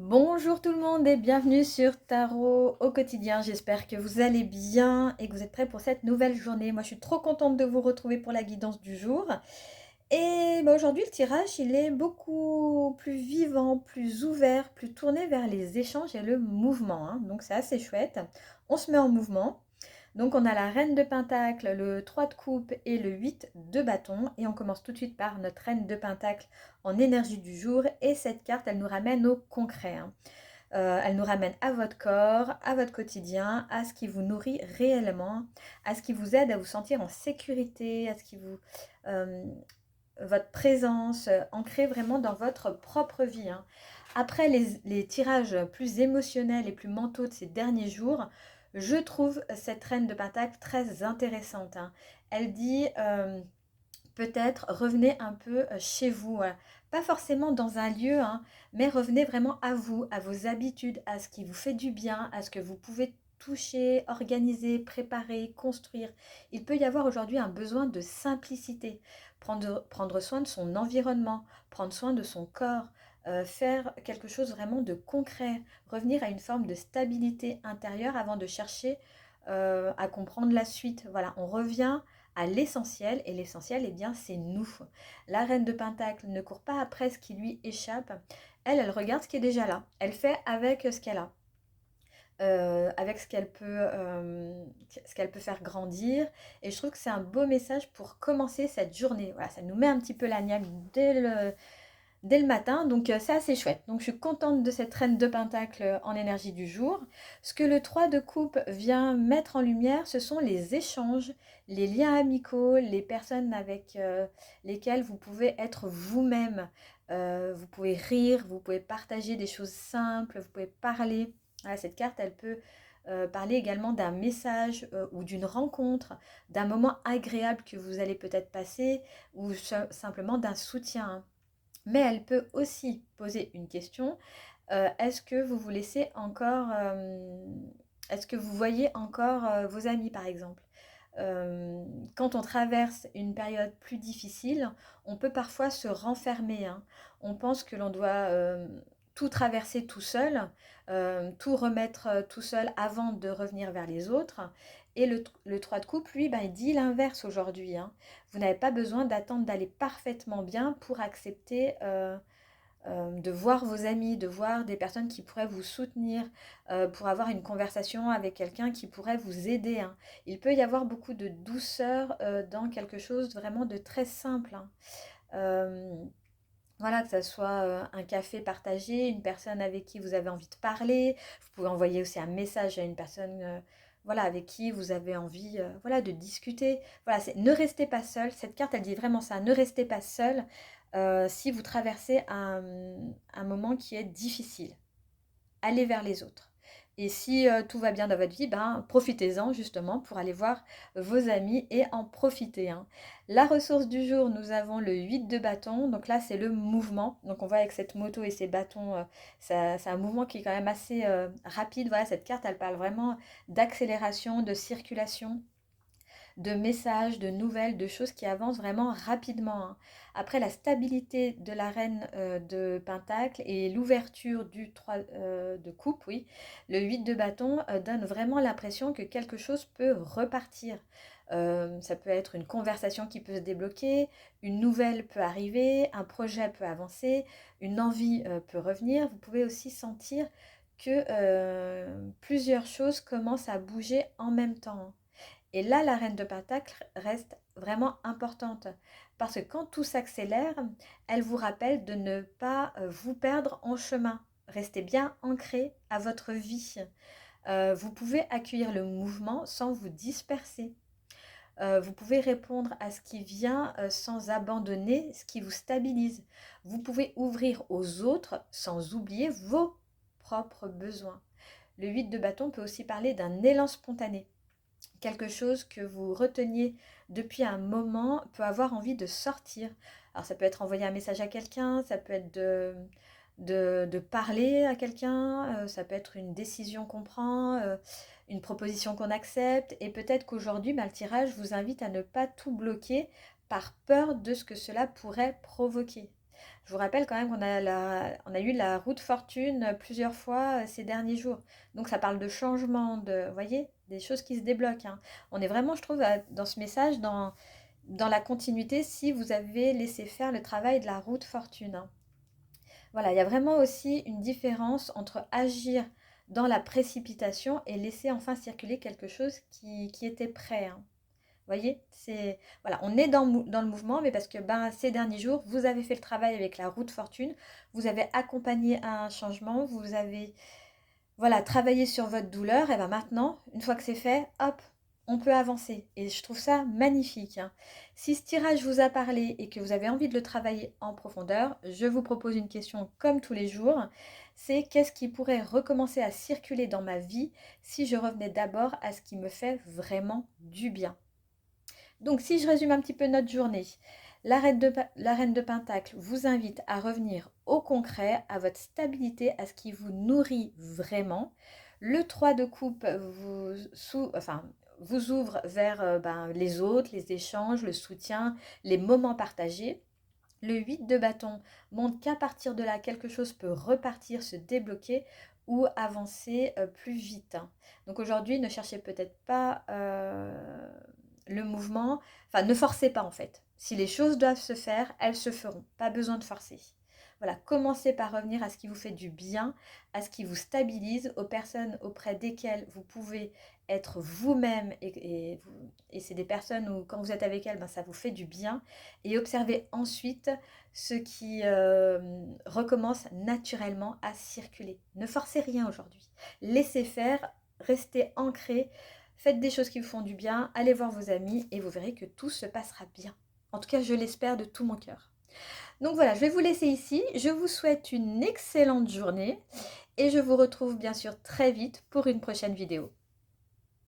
Bonjour tout le monde et bienvenue sur Tarot au quotidien. J'espère que vous allez bien et que vous êtes prêts pour cette nouvelle journée. Moi, je suis trop contente de vous retrouver pour la guidance du jour. Et aujourd'hui, le tirage, il est beaucoup plus vivant, plus ouvert, plus tourné vers les échanges et le mouvement, hein. Donc, c'est assez chouette. On se met en mouvement. Donc, on a la reine de pentacle, le 3 de coupe et le 8 de bâton. Et on commence tout de suite par notre reine de pentacle en énergie du jour. Et cette carte, elle nous ramène au concret, hein. Elle nous ramène à votre corps, à votre quotidien, à ce qui vous nourrit réellement, à ce qui vous aide à vous sentir en sécurité, à ce qui vous... euh, votre présence, ancrée vraiment dans votre propre vie, hein. Après les tirages plus émotionnels et plus mentaux de ces derniers jours, je trouve cette reine de Pentacle très intéressante, hein. Elle dit peut-être revenez un peu chez vous, voilà. Pas forcément dans un lieu, hein, mais revenez vraiment à vous, à vos habitudes, à ce qui vous fait du bien, à ce que vous pouvez toucher, organiser, préparer, construire. Il peut y avoir aujourd'hui un besoin de simplicité, prendre soin de son environnement, prendre soin de son corps, faire quelque chose vraiment de concret, revenir à une forme de stabilité intérieure avant de chercher à comprendre la suite. Voilà, on revient à l'essentiel, et l'essentiel, eh bien, c'est nous. La reine de Pentacle ne court pas après ce qui lui échappe. Elle regarde ce qui est déjà là. Elle fait avec ce qu'elle a. Avec ce qu'elle peut faire grandir. Et je trouve que c'est un beau message pour commencer cette journée. Voilà, ça nous met un petit peu la niaque dès le matin, donc c'est assez chouette. Donc je suis contente de cette reine de pentacle en énergie du jour. Ce que le 3 de coupe vient mettre en lumière, ce sont les échanges, les liens amicaux, les personnes avec lesquelles vous pouvez être vous-même. Vous pouvez rire, vous pouvez partager des choses simples, vous pouvez parler. Voilà, cette carte, elle peut parler également d'un message ou d'une rencontre, d'un moment agréable que vous allez peut-être passer ou simplement d'un soutien, hein. Mais elle peut aussi poser une question. Est-ce que vous vous laissez encore... est-ce que vous voyez encore vos amis, par exemple? Quand on traverse une période plus difficile, on peut parfois se renfermer, hein. On pense que l'on doit tout traverser tout seul, tout remettre tout seul avant de revenir vers les autres. Et le 3 de coupe, lui, ben, il dit l'inverse aujourd'hui, hein. Vous n'avez pas besoin d'attendre d'aller parfaitement bien pour accepter de voir vos amis, de voir des personnes qui pourraient vous soutenir, pour avoir une conversation avec quelqu'un qui pourrait vous aider, hein. Il peut y avoir beaucoup de douceur dans quelque chose vraiment de très simple, hein. Euh, voilà, que ça soit un café partagé, une personne avec qui vous avez envie de parler. Vous pouvez envoyer aussi un message à une personne voilà, avec qui vous avez envie voilà, de discuter. Voilà, ne restez pas seul. Cette carte, elle dit vraiment ça. Ne restez pas seul si vous traversez un moment qui est difficile. Allez vers les autres. Et si tout va bien dans votre vie, ben, profitez-en justement pour aller voir vos amis et en profiter, hein. La ressource du jour, nous avons le 8 de bâton. Donc là, c'est le mouvement. Donc on voit avec cette moto et ces bâtons, c'est un mouvement qui est quand même assez rapide. Voilà, cette carte, elle parle vraiment d'accélération, de circulation, de messages, de nouvelles, de choses qui avancent vraiment rapidement, hein. Après, la stabilité de la reine de Pentacle et l'ouverture du 3 de coupe, oui, le 8 de bâton donne vraiment l'impression que quelque chose peut repartir. Ça peut être une conversation qui peut se débloquer, une nouvelle peut arriver, un projet peut avancer, une envie peut revenir. Vous pouvez aussi sentir que plusieurs choses commencent à bouger en même temps. Et là, la reine de Pentacle reste vraiment importante parce que quand tout s'accélère, elle vous rappelle de ne pas vous perdre en chemin. Restez bien ancré à votre vie. Vous pouvez accueillir le mouvement sans vous disperser. Vous pouvez répondre à ce qui vient sans abandonner ce qui vous stabilise. Vous pouvez ouvrir aux autres sans oublier vos propres besoins. Le 8 de bâton peut aussi parler d'un élan spontané. Quelque chose que vous reteniez depuis un moment peut avoir envie de sortir. Alors ça peut être envoyer un message à quelqu'un, ça peut être de parler à quelqu'un, ça peut être une décision qu'on prend, une proposition qu'on accepte. Et peut-être qu'aujourd'hui, bah, le tirage vous invite à ne pas tout bloquer par peur de ce que cela pourrait provoquer. Je Je vous rappelle quand même on a eu la roue de fortune plusieurs fois ces derniers jours. Donc ça parle de changement, vous voyez, des choses qui se débloquent, hein. On est vraiment, je trouve, dans ce message, dans la continuité si vous avez laissé faire le travail de la roue de fortune, hein. Voilà, il y a vraiment aussi une différence entre agir dans la précipitation et laisser enfin circuler quelque chose qui était prêt, hein. Vous voyez, voilà, on est dans le mouvement, mais parce que ben, ces derniers jours, vous avez fait le travail avec la roue de fortune, vous avez accompagné un changement, vous avez voilà, travaillé sur votre douleur, et ben maintenant, une fois que c'est fait, hop, on peut avancer. Et je trouve ça magnifique, hein. Si ce tirage vous a parlé et que vous avez envie de le travailler en profondeur, je vous propose une question comme tous les jours. C'est qu'est-ce qui pourrait recommencer à circuler dans ma vie si je revenais d'abord à ce qui me fait vraiment du bien? Donc, si je résume un petit peu notre journée, la reine de Pentacle vous invite à revenir au concret, à votre stabilité, à ce qui vous nourrit vraiment. Le 3 de coupe vous ouvre vers les autres, les échanges, le soutien, les moments partagés. Le 8 de bâton montre qu'à partir de là, quelque chose peut repartir, se débloquer ou avancer plus vite, hein. Donc aujourd'hui, ne cherchez peut-être pas le mouvement, enfin ne forcez pas en fait. Si les choses doivent se faire, elles se feront. Pas besoin de forcer. Voilà, commencez par revenir à ce qui vous fait du bien, à ce qui vous stabilise, aux personnes auprès desquelles vous pouvez être vous-même et c'est des personnes où quand vous êtes avec elles, ben, ça vous fait du bien. Et observez ensuite ce qui recommence naturellement à circuler. Ne forcez rien aujourd'hui. Laissez faire, restez ancré, faites des choses qui vous font du bien, allez voir vos amis et vous verrez que tout se passera bien. En tout cas, je l'espère de tout mon cœur. Donc voilà, je vais vous laisser ici. Je vous souhaite une excellente journée et je vous retrouve bien sûr très vite pour une prochaine vidéo.